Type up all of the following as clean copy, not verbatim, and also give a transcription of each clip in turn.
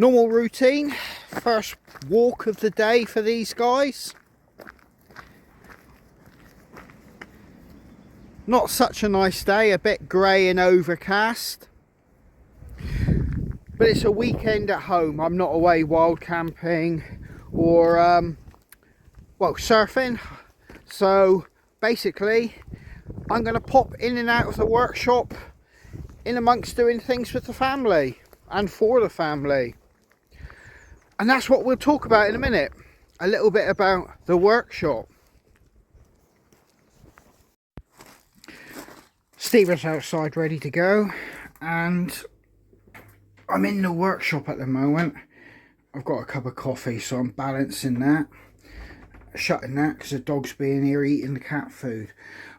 Normal routine, first walk of the day for these guys. Not such a nice day, a bit grey and overcast. But it's a weekend at home. I'm not away wild camping or, well, surfing. So basically, I'm going to pop in and out of the workshop in amongst doing things with the family and for the family. And that's what we'll talk about in a minute. A little bit about the workshop. Stephen's outside ready to go, and I'm in the workshop at the moment. I've got a cup of coffee, so I'm balancing that, shutting that because the dog's being here eating the cat food.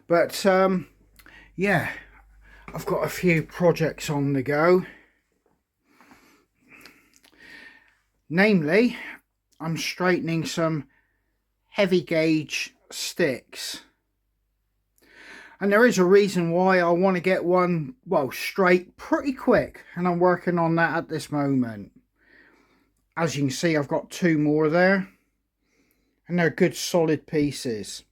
But yeah, I've got a few projects on the go. Namely, I'm straightening some heavy gauge sticks. And there is a reason why I want to get one, well, straight pretty quick. And I'm working on that at this moment. As you can see, I've got two more there. And they're good solid pieces.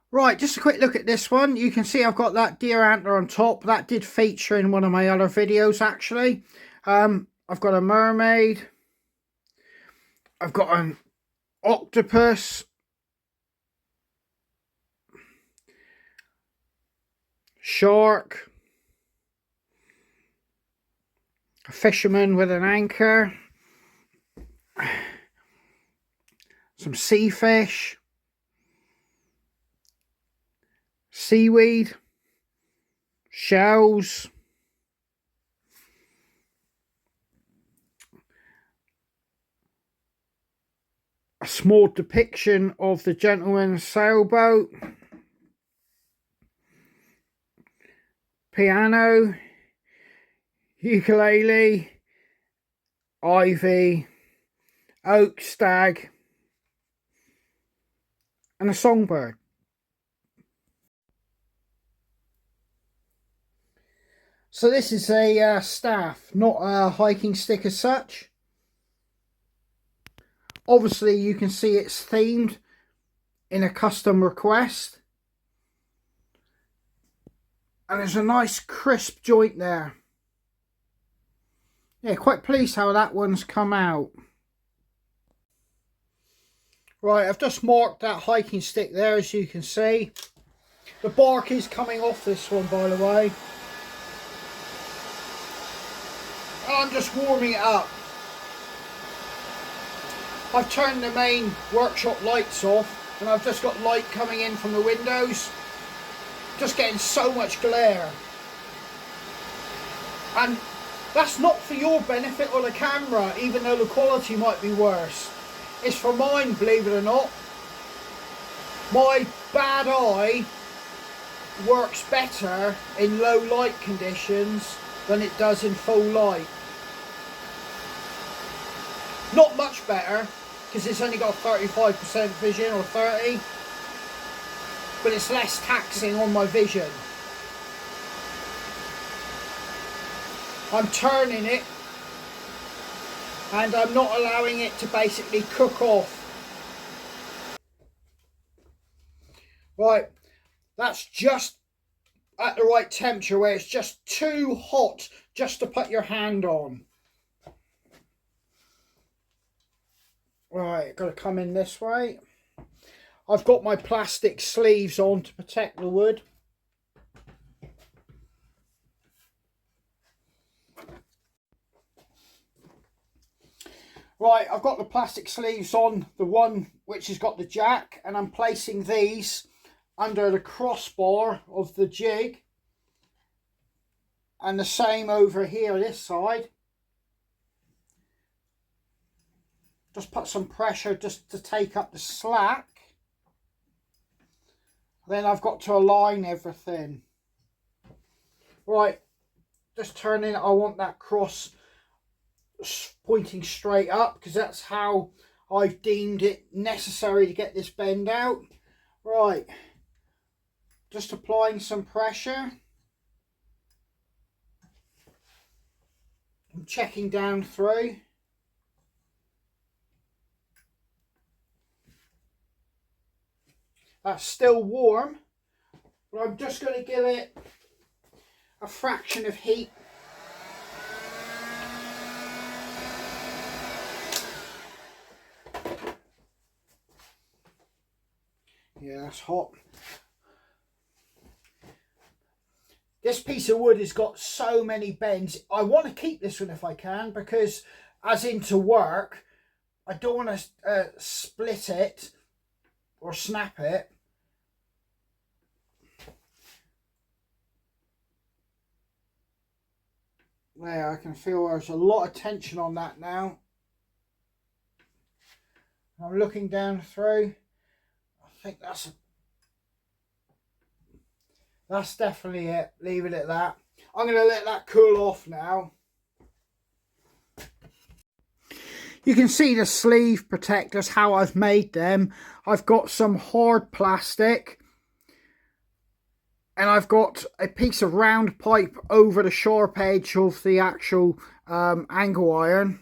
Right, just a quick look at this one. You can see I've got that deer antler on top. That did feature in one of my other videos, actually. I've got a mermaid. I've got an octopus. Shark. A fisherman with an anchor. Some sea fish. Seaweed. Shells. A small depiction of the gentleman's sailboat. Piano. Ukulele. Ivy. Oak stag. And a songbird. So this is a staff, not a hiking stick as such. Obviously you can see it's themed in a custom request. And there's a nice crisp joint there. Yeah, quite pleased how that one's come out. Right, I've just marked that hiking stick there, as you can see. The bark is coming off this one, by the way. And I'm just warming it up. I've turned the main workshop lights off and I've just got light coming in from the windows. Just getting so much glare. And that's not for your benefit or the camera, even though the quality might be worse. It's for mine, believe it or not. My bad eye works better in low light conditions than it does in full light. Not much better, because it's only got 35% vision or 30, but it's less taxing on my vision. I'm turning it and I'm not allowing it to basically cook off. Right, that's just at the right temperature where it's just too hot just to put your hand on. Right, got to come in this way. I've got my plastic sleeves on to protect the wood. Right, I've got the plastic sleeves on, the one which has got the jack, and I'm placing these under the crossbar of the jig. And the same over here, this side. Just put some pressure just to take up the slack. Then I've got to align everything. Right, just turning, I want that cross pointing straight up because that's how I've deemed it necessary to get this bend out. Right, just applying some pressure. I'm checking down through. That's still warm, but I'm just going to give it a fraction of heat. Yeah, that's hot. This piece of wood has got so many bends. I want to keep this one if I can, because as into work, I don't want to split it or snap it. There, I can feel there's a lot of tension on that now. I'm looking down through. I think that's definitely it. Leave it at that. I'm going to let that cool off now. You can see the sleeve protectors, how I've made them. I've got some hard plastic, and I've got a piece of round pipe over the sharp edge of the actual angle iron.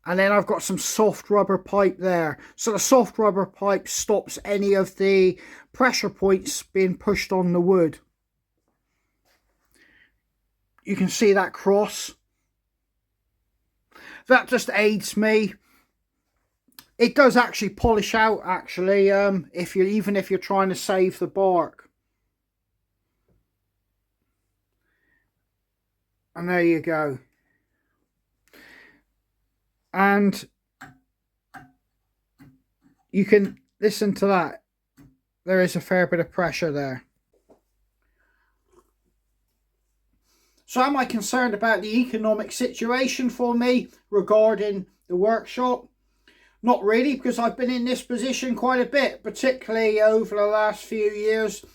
And then I've got some soft rubber pipe there. So the soft rubber pipe stops any of the pressure points being pushed on the wood. You can see that cross. That just aids me. It does actually polish out, actually, even if you're trying to save the bark. And there you go. And you can listen to that. There is a fair bit of pressure there. So am I concerned about the economic situation for me regarding the workshop? Not really, because I've been in this position quite a bit, particularly over the last few years,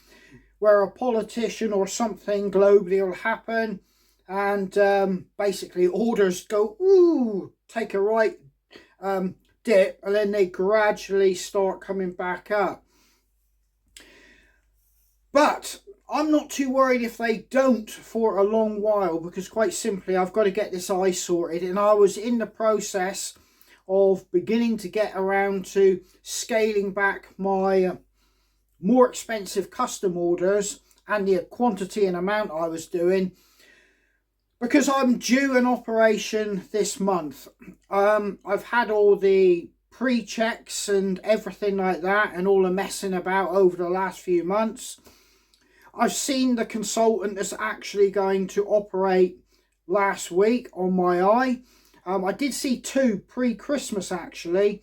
where a politician or something globally will happen, and basically orders go, ooh, take a right dip, and then they gradually start coming back up. But I'm not too worried if they don't for a long while, because quite simply I've got to get this eye sorted, and I was in the process of beginning to get around to scaling back my more expensive custom orders and the quantity and amount I was doing, because I'm due an operation this month. I've had all the pre-checks and everything like that, and all the messing about over the last few months. I've seen the consultant that's actually going to operate last week on my eye. I did see two pre-Christmas actually,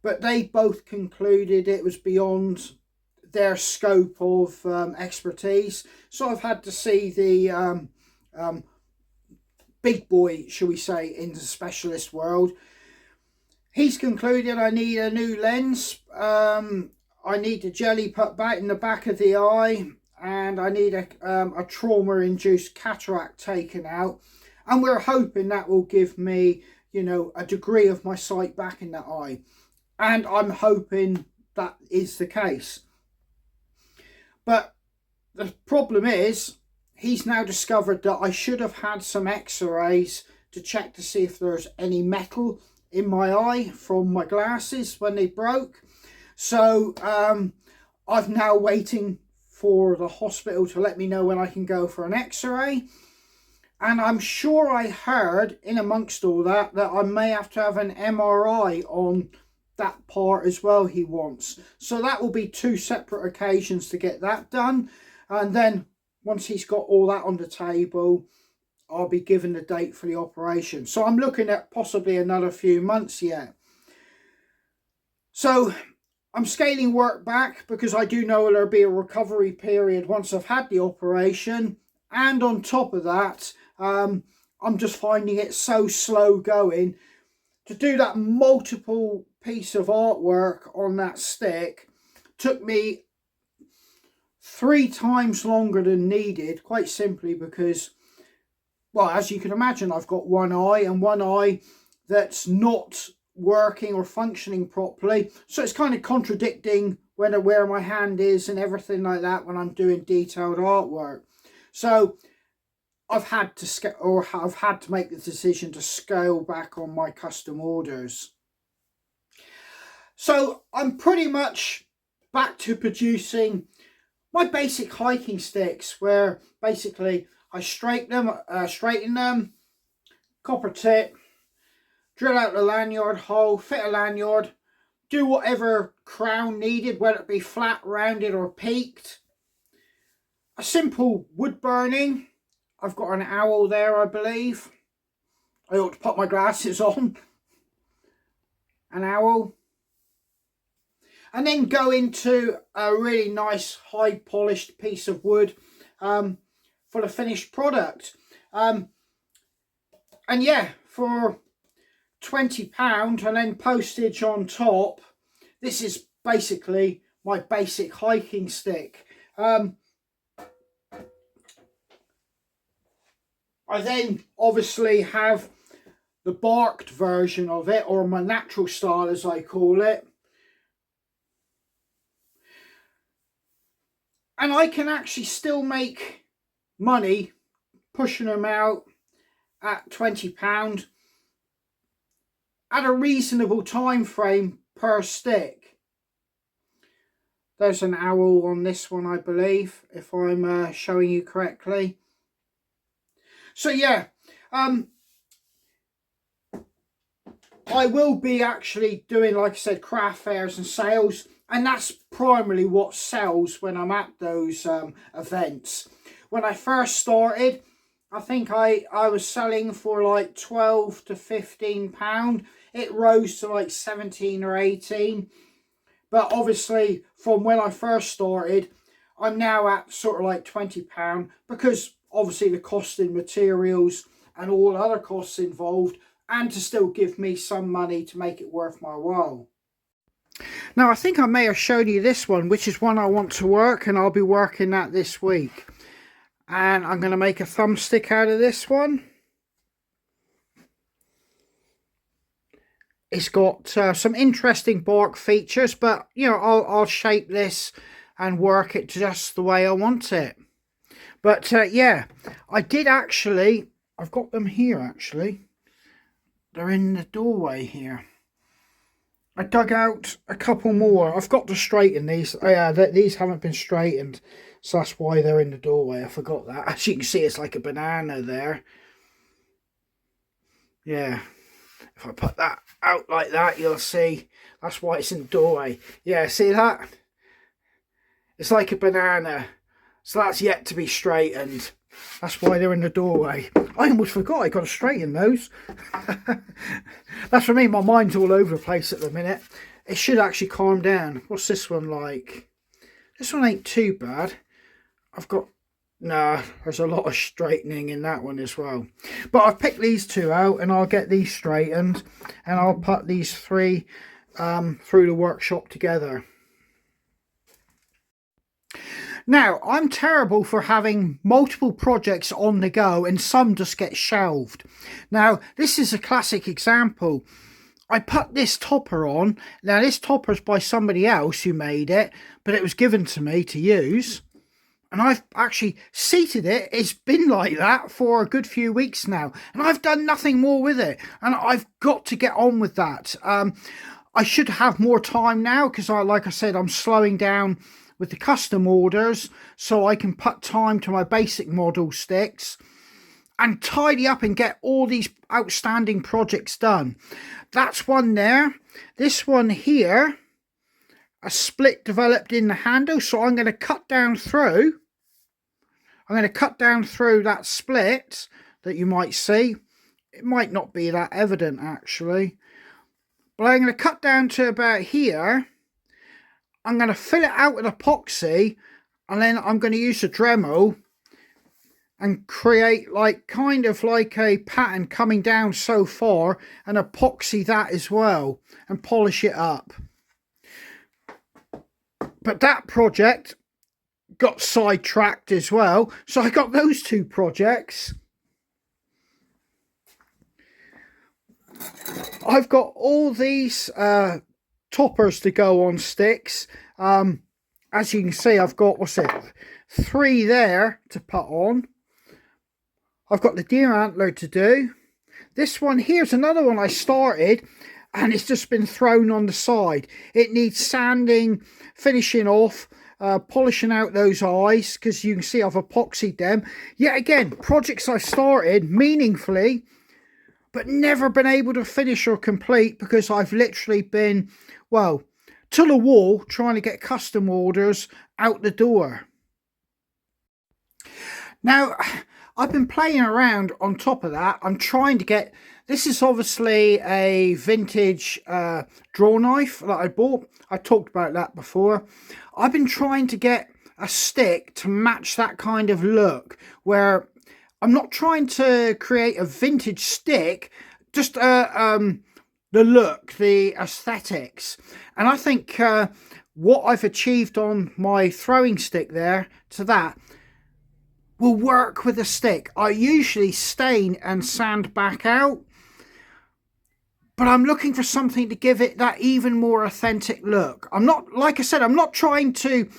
but they both concluded it was beyond their scope of expertise. So I've had to see the big boy, shall we say, in the specialist world. He's concluded I need a new lens. I need the jelly put back in the back of the eye, and I need a trauma-induced cataract taken out. And we're hoping that will give me, you know, a degree of my sight back in that eye. And I'm hoping that is the case. But the problem is, he's now discovered that I should have had some x-rays to check to see if there's any metal in my eye from my glasses when they broke. So I'm now waiting for the hospital to let me know when I can go for an x-ray. And I'm sure I heard in amongst all that I may have to have an MRI on that part as well he wants. So that will be two separate occasions to get that done. And then once he's got all that on the table, I'll be given the date for the operation. So I'm looking at possibly another few months yet. So I'm scaling work back because I do know there'll be a recovery period once I've had the operation. And on top of that, I'm just finding it so slow going. To do that multiple piece of artwork on that stick took me 3 times longer than needed, quite simply because, well, as you can imagine, I've got one eye, and one eye that's not working or functioning properly. So it's kind of contradicting where my hand is and everything like that when I'm doing detailed artwork. So I've had to make the decision to scale back on my custom orders. So I'm pretty much back to producing my basic hiking sticks, where basically I straighten them, copper tip, drill out the lanyard hole, fit a lanyard, do whatever crown needed, whether it be flat, rounded or peaked. A simple wood burning. I've got an owl there, I believe. I ought to put my glasses on. An owl. And then go into a really nice high polished piece of wood for the finished product. And yeah, for £20 and then postage on top, this is basically my basic hiking stick. I then obviously have the barked version of it, or my natural style as I call it. And I can actually still make money pushing them out at £20 at a reasonable time frame per stick. There's an owl on this one, I believe, if I'm showing you correctly. So yeah, I will be actually doing, like I said, craft fairs and sales, and that's primarily what sells when I'm at those events. When I first started, I think I was selling for like £12 to £15. It rose to like 17 or 18. But obviously, from when I first started, I'm now at sort of like £20, because obviously the cost in materials and all other costs involved, and to still give me some money to make it worth my while. Now, I think I may have shown you this one, which is one I want to work, and I'll be working that this week. And I'm going to make a thumbstick out of this one. It's got some interesting bark features, but you know, I'll shape this and work it just the way I want it. But yeah, I did actually, I've got them here actually. They're in the doorway here. I dug out a couple more. I've got to straighten these. Oh yeah, these haven't been straightened, so that's why they're in the doorway. I forgot that. As you can see, it's like a banana there. Yeah. If I put that out like that, you'll see that's why it's in the doorway. Yeah, see that? It's like a banana. So that's yet to be straightened. That's why they're in the doorway. I almost forgot I got to straighten those. That's for me, my mind's all over the place at the minute. It should actually calm down. What's this one like? This one ain't too bad. I've got... Nah, there's a lot of straightening in that one as well. But I've picked these two out and I'll get these straightened. And I'll put these three through the workshop together. Now, I'm terrible for having multiple projects on the go and some just get shelved. Now, this is a classic example. I put this topper on. Now, this topper's by somebody else who made it, but it was given to me to use. And I've actually seated it. It's been like that for a good few weeks now. And I've done nothing more with it. And I've got to get on with that. I should have more time now because, like I said, I'm slowing down with the custom orders so I can put time to my basic model sticks and tidy up and get all these outstanding projects done. That's one there. This one here, a split developed in the handle, so I'm going to cut down through. I'm going to cut down through that split that you might see. It might not be that evident actually, but I'm going to cut down to about here. I'm going to fill it out with epoxy, and then I'm going to use a Dremel and create like kind of like a pattern coming down so far, and epoxy that as well and polish it up. But that project got sidetracked as well, so I got those two projects. I've got all these toppers to go on sticks. As you can see, I've got, what's it, 3 there to put on. I've got the deer antler to do. This one here's another one I started and it's just been thrown on the side. It needs sanding, finishing off, polishing out those eyes, because you can see I've epoxied them. Yet again, projects I've started meaningfully but never been able to finish or complete because I've literally been, well, to the wall trying to get custom orders out the door. Now, I've been playing around on top of that. I'm trying to get, this is obviously a vintage draw knife that I bought. I talked about that before. I've been trying to get a stick to match that kind of look, where I'm not trying to create a vintage stick, just the look, the aesthetics. And I think what I've achieved on my throwing stick there to that will work with a stick. I usually stain and sand back out, but I'm looking for something to give it that even more authentic look. I'm not, like I said, I'm not trying to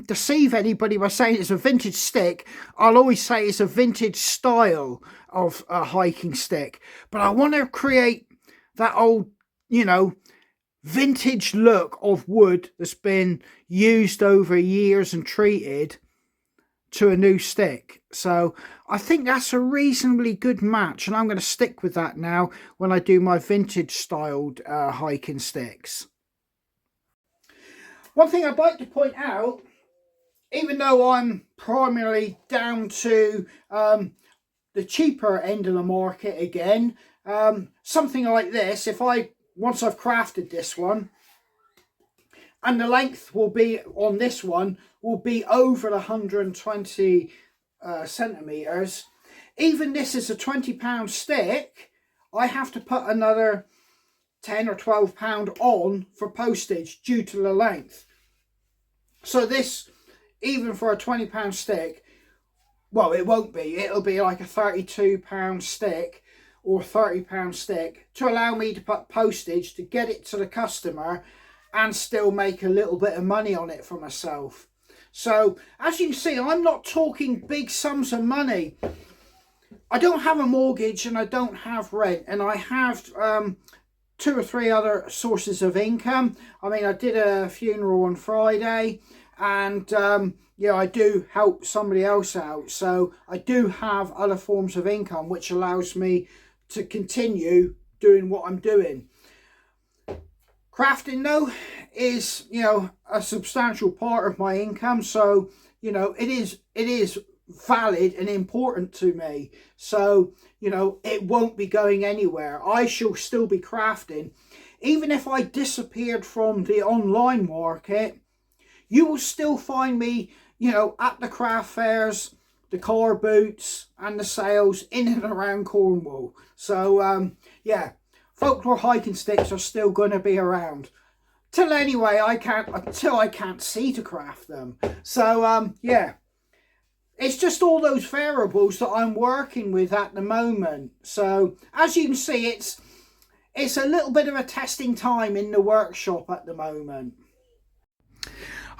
deceive anybody by saying it's a vintage stick. I'll always say it's a vintage style of a hiking stick, but I want to create that old, you know, vintage look of wood that's been used over years and treated to a new stick. So I think that's a reasonably good match, and I'm going to stick with that now when I do my vintage styled hiking sticks. One thing I'd like to point out, even though I'm primarily down to the cheaper end of the market again, something like this, if once I've crafted this one, and the length will be on this one will be over 120 centimeters. Even this is a £20 stick. I have to put another £10 or £12 on for postage due to the length. So this, even for a £20 stick, well, it won't be. It'll be like a £32 stick or £30 stick to allow me to put postage to get it to the customer and still make a little bit of money on it for myself. So as you can see, I'm not talking big sums of money. I don't have a mortgage and I don't have rent, and I have 2 or 3 other sources of income. I mean, I did a funeral on Friday, and yeah, I do help somebody else out. So I do have other forms of income which allows me to continue doing what I'm doing. Crafting though is, you know, a substantial part of my income, so you know it is valid and important to me. So you know, it won't be going anywhere. I shall still be crafting, even if I disappeared from the online market. You will still find me, you know, at the craft fairs, the car boots and the sales in and around Cornwall. So yeah, folklore hiking sticks are still going to be around until I can't see to craft them. So yeah, it's just all those variables that I'm working with at the moment. So as you can see, it's a little bit of a testing time in the workshop at the moment.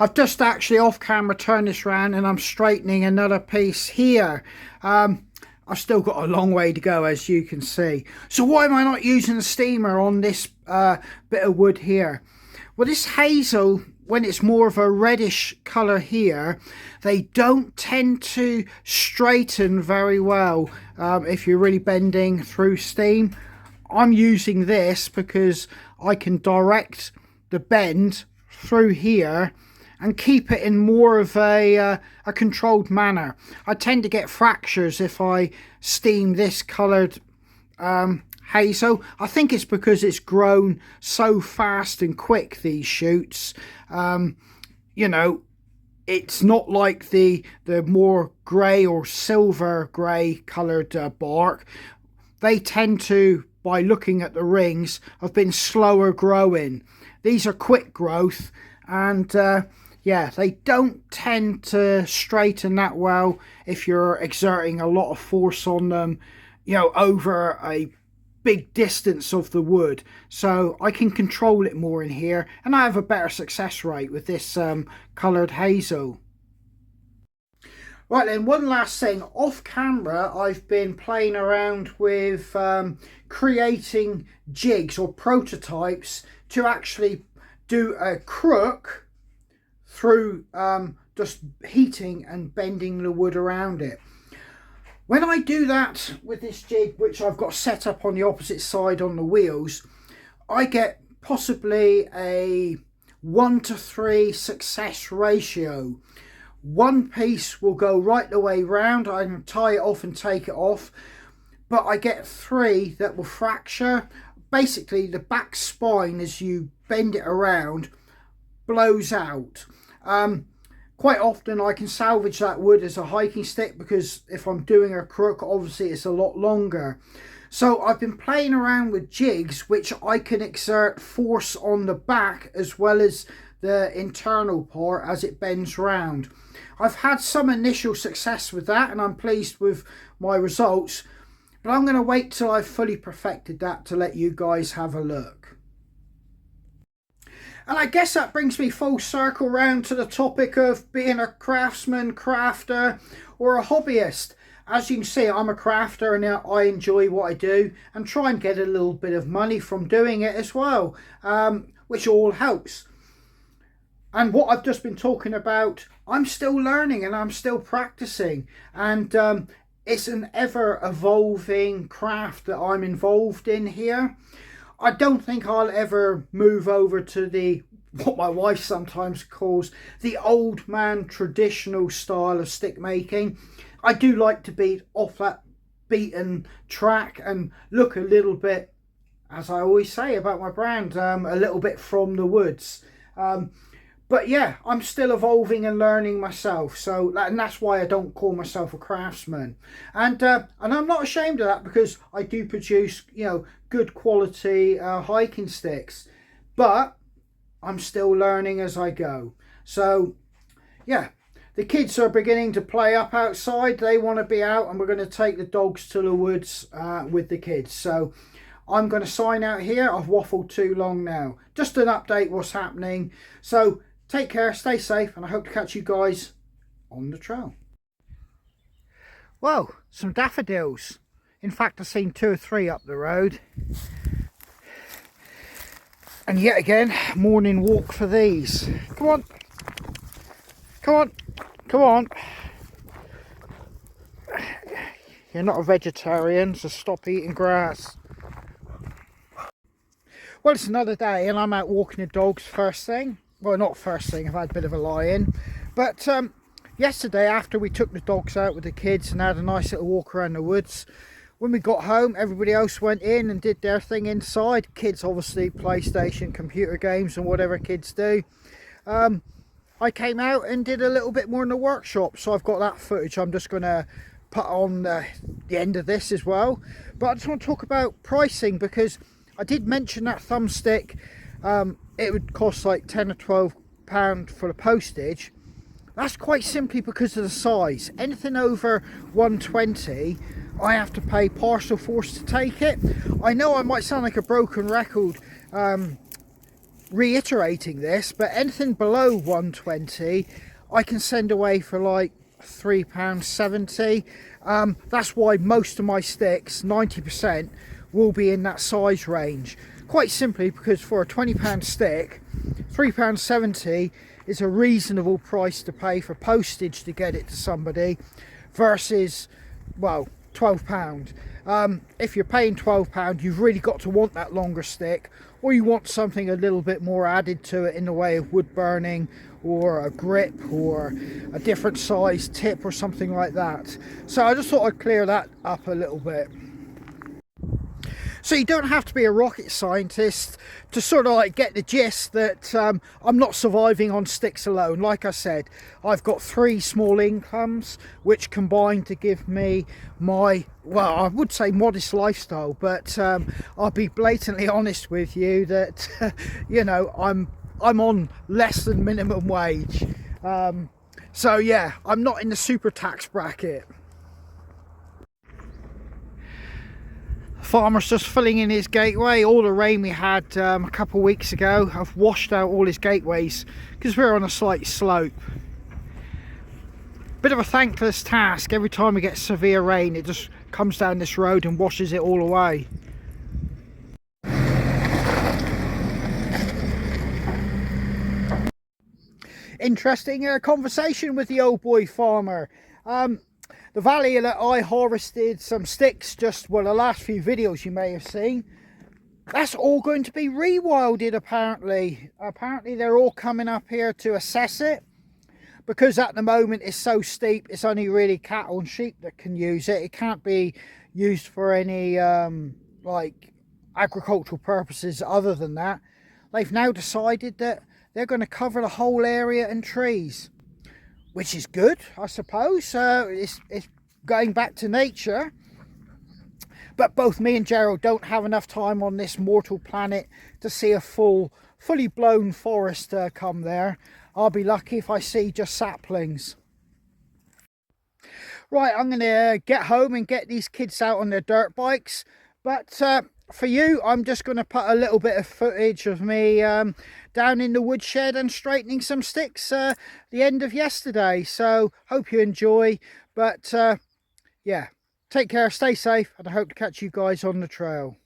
I've just actually off camera turned this around and I'm straightening another piece here. I've still got a long way to go, as you can see. So why am I not using the steamer on this bit of wood here? Well, this hazel, when it's more of a reddish colour here, they don't tend to straighten very well if you're really bending through steam. I'm using this because I can direct the bend through here and keep it in more of a controlled manner. I tend to get fractures if I steam this coloured hazel. I think it's because it's grown so fast and quick, these shoots. You know, it's not like the more grey or silver grey coloured bark. They tend to, by looking at the rings, have been slower growing. These are quick growth, and yeah, they don't tend to straighten that well if you're exerting a lot of force on them, you know, over a big distance of the wood. So I can control it more in here, and I have a better success rate with this coloured hazel. Right then, one last thing. Off camera, I've been playing around with creating jigs or prototypes to actually do a crook through just heating and bending the wood around it. When I do that with this jig, which I've got set up on the opposite side on the wheels, I get possibly a 1-to-3 success ratio. One piece will go right the way round. I can tie it off and take it off, but I get 3 that will fracture. Basically, the back spine, as you bend it around, blows out. Quite often I can salvage that wood as a hiking stick, because if I'm doing a crook, obviously it's a lot longer. So I've been playing around with jigs which I can exert force on the back as well as the internal part as it bends round. I've had some initial success with that and I'm pleased with my results, but I'm going to wait till I've fully perfected that to let you guys have a look. And I guess that brings me full circle round to the topic of being a craftsman, crafter or a hobbyist. As you can see, I'm a crafter and I enjoy what I do and try and get a little bit of money from doing it as well, which all helps. And what I've just been talking about, I'm still learning and I'm still practicing. And it's an ever evolving craft that I'm involved in here. I don't think I'll ever move over to what my wife sometimes calls the old man traditional style of stick making. I do like to be off that beaten track and look a little bit, as I always say about my brand, a little bit from the woods. But yeah, I'm still evolving and learning myself. And that's why I don't call myself a craftsman. And I'm not ashamed of that, because I do produce, good quality hiking sticks. But I'm still learning as I go. So yeah, the kids are beginning to play up outside. They want to be out and we're going to take the dogs to the woods with the kids. So I'm going to sign out here. I've waffled too long now. Just an update what's happening. So take care, stay safe, and I hope to catch you guys on the trail. Well, some daffodils. In fact, I've seen 2 or 3 up the road. And yet again, morning walk for these. Come on. Come on. Come on. You're not a vegetarian, so stop eating grass. Well, it's another day and I'm out walking the dogs first thing. Well, not first thing, I've had a bit of a lie-in. But yesterday, after we took the dogs out with the kids and had a nice little walk around the woods, when we got home, everybody else went in and did their thing inside. Kids, obviously, PlayStation, computer games and whatever kids do. I came out and did a little bit more in the workshop, so I've got that footage I'm just going to put on the end of this as well. But I just want to talk about pricing, because I did mention that thumbstick. It would cost like £10 or £12 for the postage. That's quite simply because of the size. Anything over 120, I have to pay parcel force to take it. I know I might sound like a broken record reiterating this, but anything below 120 I can send away for like £3.70. That's why most of my sticks, 90%, will be in that size range. Quite simply because for a £20 stick, £3.70 is a reasonable price to pay for postage to get it to somebody, versus, well, £12. If you're paying £12, you've really got to want that longer stick, or you want something a little bit more added to it in the way of wood burning or a grip or a different size tip or something like that. So I just thought I'd clear that up a little bit. So you don't have to be a rocket scientist to sort of like get the gist that I'm not surviving on sticks alone. Like I said, I've got 3 small incomes which combine to give me my, well, I would say modest lifestyle, but I'll be blatantly honest with you that I'm on less than minimum wage. So yeah, I'm not in the super tax bracket. Farmer's just filling in his gateway. All the rain we had a couple of weeks ago, I've washed out all his gateways because we're on a slight slope. Bit of a thankless task. Every time we get severe rain, it just comes down this road and washes it all away. Interesting conversation with the old boy farmer. The valley that I harvested some sticks just, well, the last few videos you may have seen, that's all going to be rewilded apparently. Apparently they're all coming up here to assess it, because at the moment it's so steep, it's only really cattle and sheep that can use it. It can't be used for any like agricultural purposes other than that. They've now decided that they're going to cover the whole area in trees, which is good, I suppose. It's going back to nature. But both me and Gerald don't have enough time on this mortal planet to see a fully blown forest come there. I'll be lucky if I see just saplings. Right, I'm going to get home and get these kids out on their dirt bikes. But for you, I'm just going to put a little bit of footage of me down in the woodshed and straightening some sticks the end of yesterday. So hope you enjoy. But yeah, take care, stay safe, and I hope to catch you guys on the trail.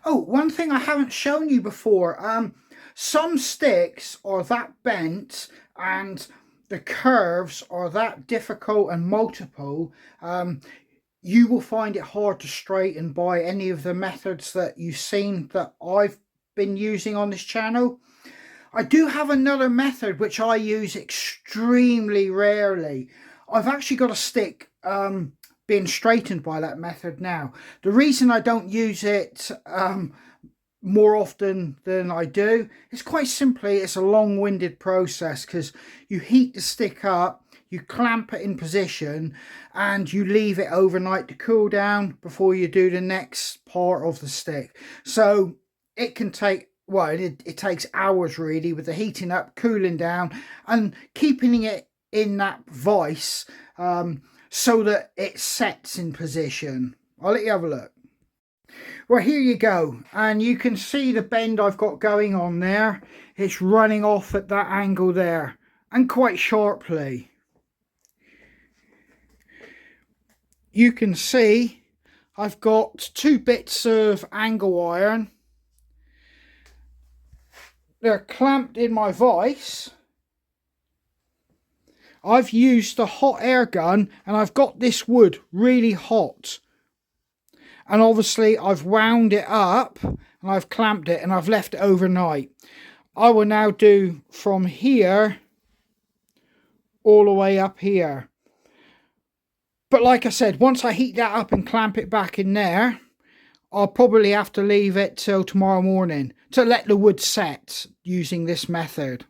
Oh, one thing I haven't shown you before. Some sticks are that bent and the curves are that difficult and multiple. You will find it hard to straighten by any of the methods that you've seen that I've been using on this channel. I do have another method which I use extremely rarely. I've actually got a stick being straightened by that method now. The reason I don't use it more often than I do, it's quite simply it's a long-winded process, because you heat the stick up, you clamp it in position, and you leave it overnight to cool down before you do the next part of the stick. So it can take, well, it takes hours really, with the heating up, cooling down, and keeping it in that vise so that it sets in position. I'll let you have a look. Well, here you go, and you can see the bend I've got going on there. It's running off at that angle there, and quite sharply. You can see I've got 2 bits of angle iron. They're clamped in my vise. I've used a hot air gun, and I've got this wood really hot. And obviously I've wound it up and I've clamped it and I've left it overnight. I will now do from here all the way up here. But like I said, once I heat that up and clamp it back in there, I'll probably have to leave it till tomorrow morning to let the wood set using this method.